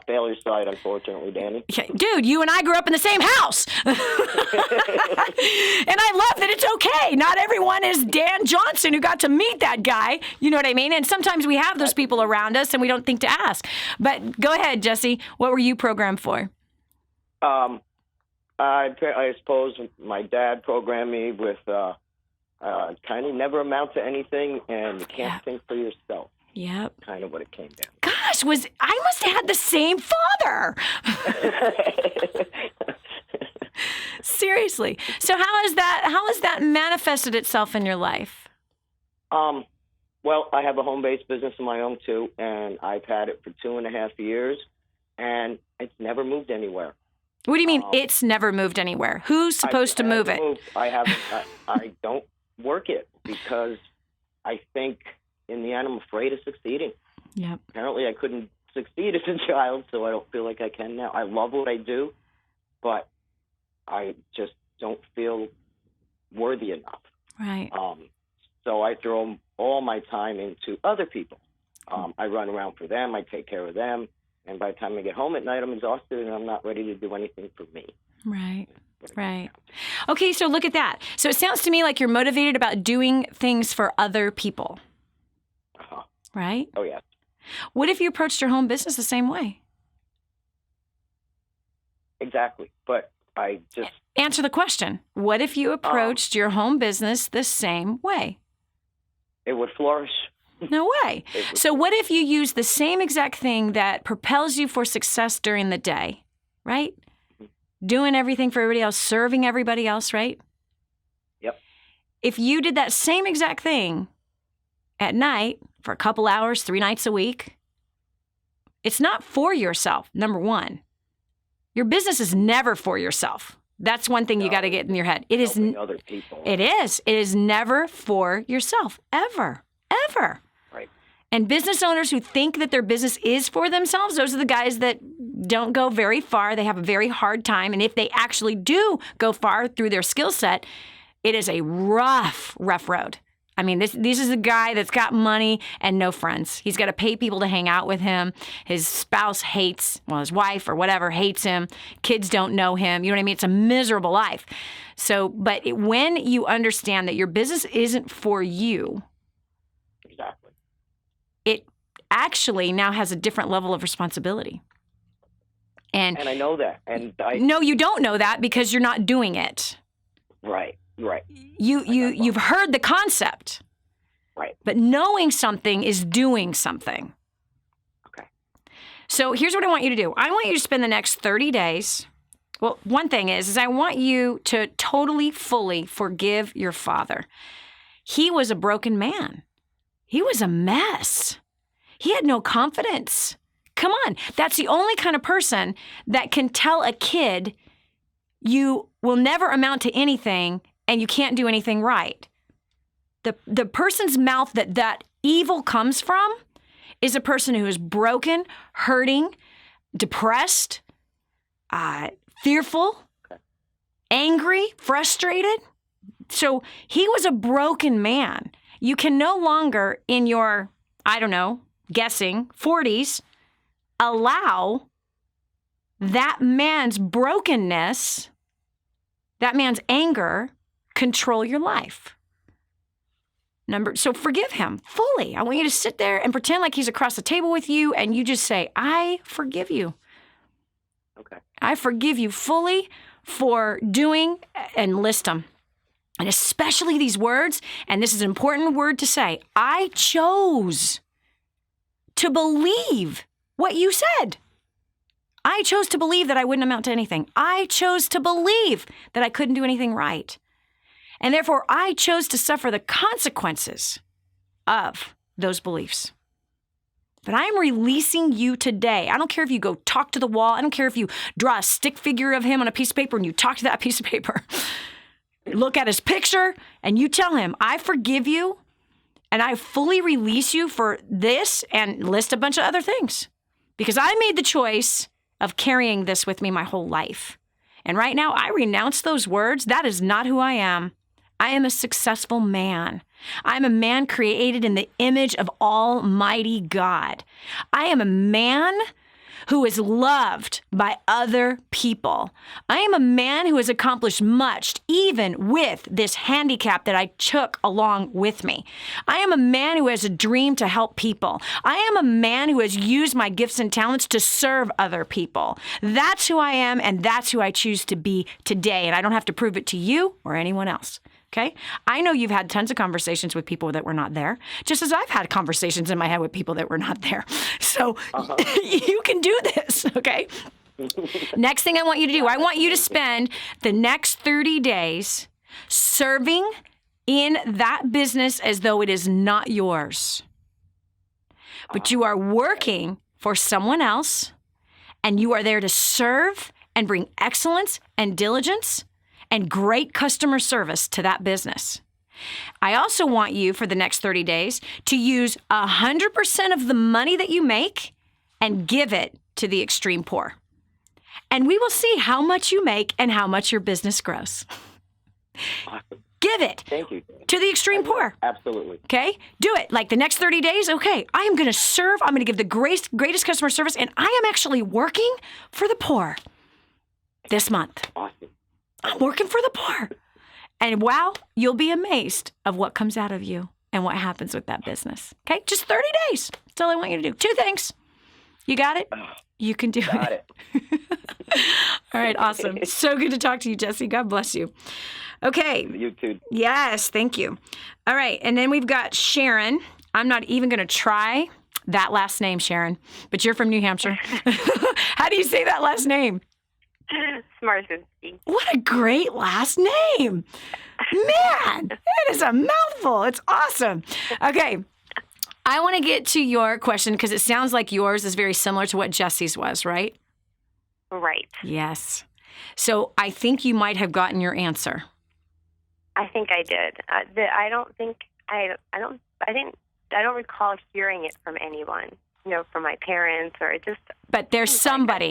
Failure side, unfortunately, Danny. Dude, you and I grew up in the same house. And I love that it's okay. Not everyone is Dan Johnson who got to meet that guy. You know what I mean? And sometimes we have those people around us and we don't think to ask. But go ahead, Jesse. What were you programmed for? I suppose my dad programmed me with kind of never amount to anything and you can't think for yourself. Yep. Kind of what it came down. Gosh, I must have had the same father. Seriously. So how has that manifested itself in your life? Well, I have a home-based business of my own too, and I've had it for 2.5 years, and it's never moved anywhere. What do you mean it's never moved anywhere? Who's supposed to move it? I haven't. I don't work it because I think in the end I'm afraid of succeeding. Yep. Apparently I couldn't succeed as a child, so I don't feel like I can now. I love what I do, but I just don't feel worthy enough. Right. So I throw all my time into other people. I run around for them. I take care of them. And by the time I get home at night, I'm exhausted and I'm not ready to do anything for me. Right. Right. Okay, so look at that. So it sounds to me like you're motivated about doing things for other people. Uh-huh. Right? Oh, yeah. What if you approached your home business the same way? Exactly. But I just... Answer the question. What if you approached your home business the same way? It would flourish. No way. So what if you use the same exact thing that propels you for success during the day, right? Doing everything for everybody else, serving everybody else, right? Yep. If you did that same exact thing at night for a couple hours, 3 nights a week, it's not for yourself, number one. Your business is never for yourself. That's one thing you got to get in your head. It is other people. It is. It is never for yourself, ever, ever. Right. And business owners who think that their business is for themselves, those are the guys that don't go very far. They have a very hard time. And if they actually do go far through their skill set, it is a rough road. I mean, this is a guy that's got money and no friends. He's got to pay people to hang out with him. His spouse hates, well, his wife or whatever hates him. Kids don't know him. You know what I mean? It's a miserable life. So, but when you understand that your business isn't for you, exactly, it actually now has a different level of responsibility. And I know that. And no, you don't know that because you're not doing it. Right. Right. You've heard the concept. Right. But knowing something is doing something. Okay. So here's what I want you to do. I want you to spend the next 30 days. Well, one thing is I want you to totally, fully forgive your father. He was a broken man. He was a mess. He had no confidence. Come on. That's the only kind of person that can tell a kid you will never amount to anything and you can't do anything right. The person's mouth that evil comes from is a person who is broken, hurting, depressed, fearful, angry, frustrated. So he was a broken man. You can no longer, in your, I don't know, guessing, 40s, allow that man's brokenness, that man's anger, control your life. So forgive him fully. I want you to sit there and pretend like he's across the table with you and you just say, I forgive you. Okay. I forgive you fully for doing, and list them. And especially these words, and this is an important word to say, I chose to believe what you said. I chose to believe that I wouldn't amount to anything. I chose to believe that I couldn't do anything right. And therefore, I chose to suffer the consequences of those beliefs. But I'm releasing you today. I don't care if you go talk to the wall. I don't care if you draw a stick figure of him on a piece of paper and you talk to that piece of paper. Look at his picture and you tell him, I forgive you and I fully release you for this, and list a bunch of other things. Because I made the choice of carrying this with me my whole life. And right now, I renounce those words. That is not who I am. I am a successful man. I'm a man created in the image of Almighty God. I am a man who is loved by other people. I am a man who has accomplished much, even with this handicap that I took along with me. I am a man who has a dream to help people. I am a man who has used my gifts and talents to serve other people. That's who I am, and that's who I choose to be today. And I don't have to prove it to you or anyone else. Okay? I know you've had tons of conversations with people that were not there, just as I've had conversations in my head with people that were not there. So you can do this, okay? Next thing I want you to do, I want you to spend the next 30 days serving in that business as though it is not yours. But you are working for someone else, and you are there to serve and bring excellence and diligence and great customer service to that business. I also want you for the next 30 days to use 100% of the money that you make and give it to the extreme poor. And we will see how much you make and how much your business grows. Awesome. Give it. Thank you. To the extreme poor. Absolutely. Okay? Do it. Like the next 30 days, okay, I am going to serve, I'm going to give the greatest customer service, and I am actually working for the poor this month. Awesome. I'm working for the poor. And wow, you'll be amazed of what comes out of you and what happens with that business. Okay? Just 30 days. That's all I want you to do. 2 things. You got it? You can do it. All right, awesome. So good to talk to you, Jesse. God bless you. Okay. You too. Yes, thank you. All right, and then we've got Sharon. I'm not even going to try that last name, Sharon, but you're from New Hampshire. How do you say that last name? Smarzinski. What a great last name. Man, it is a mouthful. It's awesome. Okay. I want to get to your question because it sounds like yours is very similar to what Jesse's was, right? Right. Yes. So I think you might have gotten your answer. I think I did. I don't recall hearing it from anyone. From my parents or just. But there's somebody.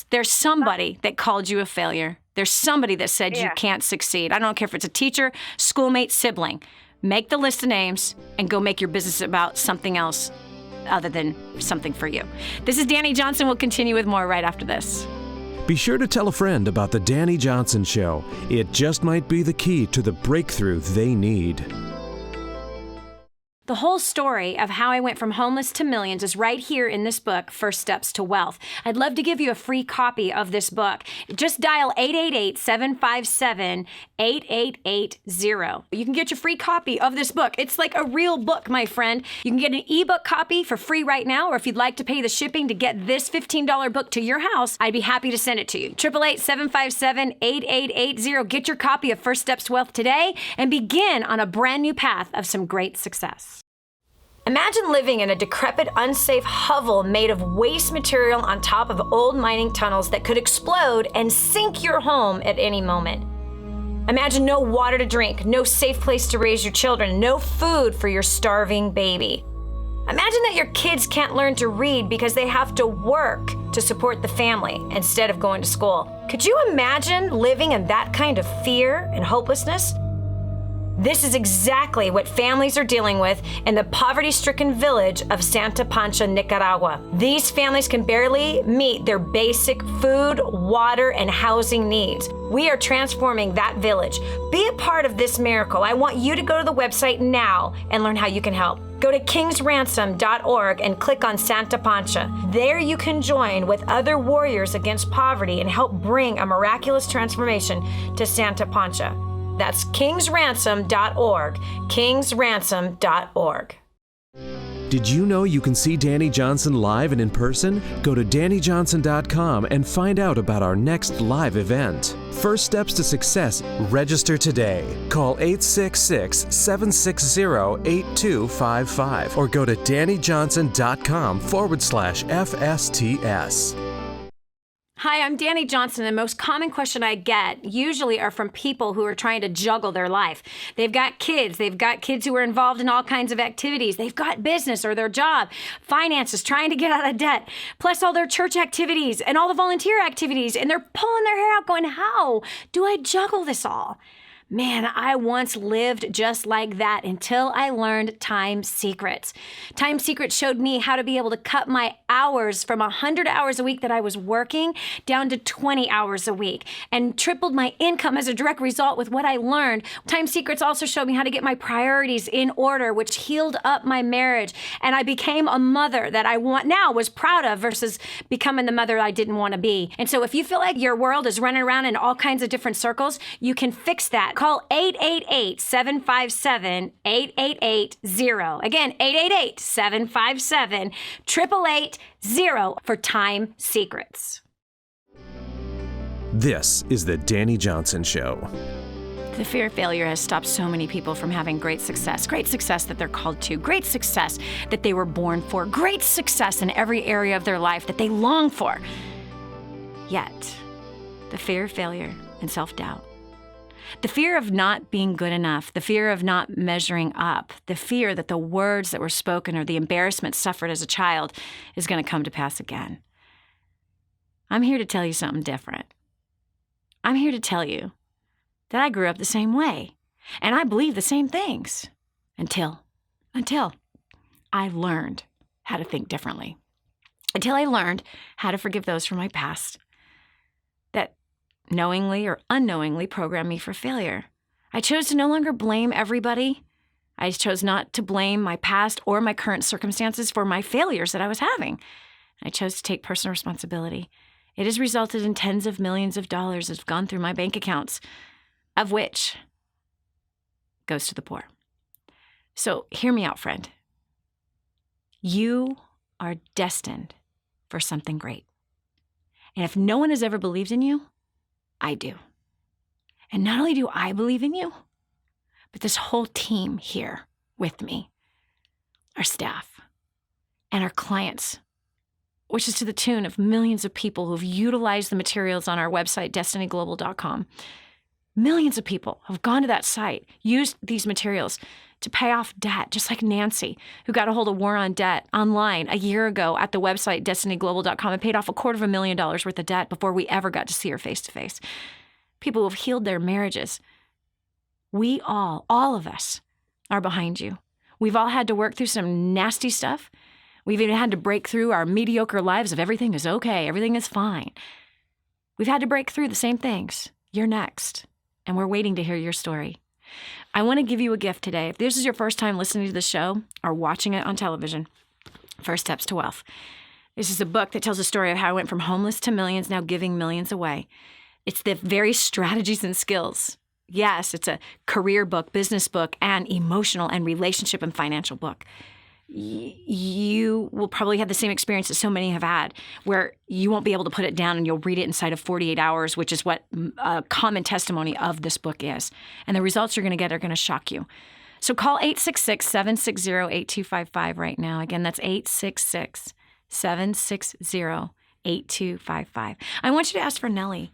There's somebody that called you a failure. There's somebody that said you can't succeed. I don't care if it's a teacher, schoolmate, sibling. Make the list of names and go make your business about something else other than something for you. This is Dani Johnson. We'll continue with more right after this. Be sure to tell a friend about the Dani Johnson Show. It just might be the key to the breakthrough they need. The whole story of how I went from homeless to millions is right here in this book, First Steps to Wealth. I'd love to give you a free copy of this book. Just dial 888-757-8880. You can get your free copy of this book. It's like a real book, my friend. You can get an ebook copy for free right now, or if you'd like to pay the shipping to get this $15 book to your house, I'd be happy to send it to you. 888-757-8880. Get your copy of First Steps to Wealth today and begin on a brand new path of some great success. Imagine living in a decrepit, unsafe hovel made of waste material on top of old mining tunnels that could explode and sink your home at any moment. Imagine no water to drink, no safe place to raise your children, no food for your starving baby. Imagine that your kids can't learn to read because they have to work to support the family instead of going to school. Could you imagine living in that kind of fear and hopelessness? This is exactly what families are dealing with in the poverty-stricken village of Santa Pancha, Nicaragua. These families can barely meet their basic food, water, and housing needs. We are transforming that village. Be a part of this miracle. I want you to go to the website now and learn how you can help. Go to kingsransom.org and click on Santa Pancha. There you can join with other warriors against poverty and help bring a miraculous transformation to Santa Pancha. That's kingsransom.org, kingsransom.org. Did you know you can see Dani Johnson live and in person? Go to DaniJohnson.com and find out about our next live event. First Steps to Success. Register today. Call 866-760-8255 or go to DaniJohnson.com/FSTS. Hi, I'm Dani Johnson. The most common question I get usually are from people who are trying to juggle their life. They've got kids who are involved in all kinds of activities. They've got business or their job, finances, trying to get out of debt, plus all their church activities and all the volunteer activities, and they're pulling their hair out going, how do I juggle this all? Man, I once lived just like that until I learned Time Secrets. Time Secrets showed me how to be able to cut my hours from 100 hours a week that I was working down to 20 hours a week and tripled my income as a direct result with what I learned. Time Secrets also showed me how to get my priorities in order, which healed up my marriage. And I became a mother that I was proud of versus becoming the mother I didn't want to be. And so if you feel like your world is running around in all kinds of different circles, you can fix that. Call 888-757-8880. Again, 888-757-8880 for Time Secrets. This is the Dani Johnson Show. The fear of failure has stopped so many people from having great success that they're called to, great success that they were born for, great success in every area of their life that they long for. Yet, the fear of failure and self-doubt, the fear of not being good enough, the fear of not measuring up, the fear that the words that were spoken or the embarrassment suffered as a child is going to come to pass again. I'm here to tell you something different. I'm here to tell you that I grew up the same way, and I believe the same things until I learned how to think differently, until I learned how to forgive those from my past that knowingly or unknowingly programmed me for failure. I chose to no longer blame everybody. I chose not to blame my past or my current circumstances for my failures that I was having. I chose to take personal responsibility. It has resulted in tens of millions of dollars that have gone through my bank accounts, of which goes to the poor. So hear me out, friend. You are destined for something great. And if no one has ever believed in you, I do. And not only do I believe in you, but this whole team here with me, our staff, and our clients, which is to the tune of millions of people who've utilized the materials on our website, destinyglobal.com. Millions of people have gone to that site, used these materials to pay off debt, just like Nancy, who got a hold of War on Debt online a year ago at the website, destinyglobal.com, and paid off $250,000 worth of debt before we ever got to see her face to face. People who have healed their marriages. We all of us are behind you. We've all had to work through some nasty stuff. We've even had to break through our mediocre lives of everything is okay, everything is fine. We've had to break through the same things. You're next, and we're waiting to hear your story. I want to give you a gift today. If this is your first time listening to the show or watching it on television, First Steps to Wealth. This is a book that tells a story of how I went from homeless to millions, now giving millions away. It's the very strategies and skills. Yes, it's a career book, business book, and emotional and relationship and financial book. You will probably have the same experience that so many have had, where you won't be able to put it down and you'll read it inside of 48 hours, which is what a common testimony of this book is. And the results you're going to get are going to shock you. So call 866-760-8255 right now. Again, that's 866-760-8255. I want you to ask for Nellie,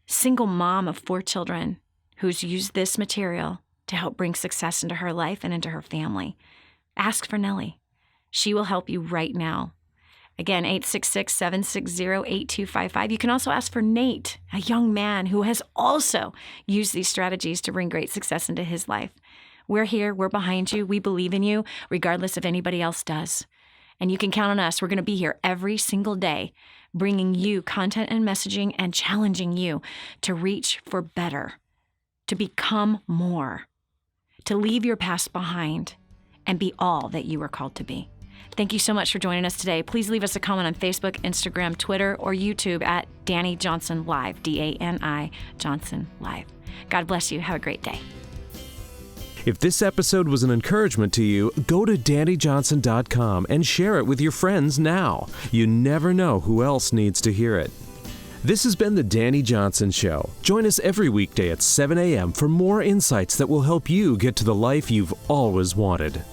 single mom of 4 children who's used this material to help bring success into her life and into her family. Ask for Nellie. She will help you right now. Again, 866-760-8255. You can also ask for Nate, a young man who has also used these strategies to bring great success into his life. We're here. We're behind you. We believe in you, regardless if anybody else does. And you can count on us. We're going to be here every single day, bringing you content and messaging and challenging you to reach for better, to become more, to leave your past behind, and be all that you were called to be. Thank you so much for joining us today. Please leave us a comment on Facebook, Instagram, Twitter, or YouTube at Dani Johnson Live, D-A-N-I Johnson Live. God bless you. Have a great day. If this episode was an encouragement to you, go to DaniJohnson.com and share it with your friends now. You never know who else needs to hear it. This has been the Dani Johnson Show. Join us every weekday at 7 a.m. for more insights that will help you get to the life you've always wanted.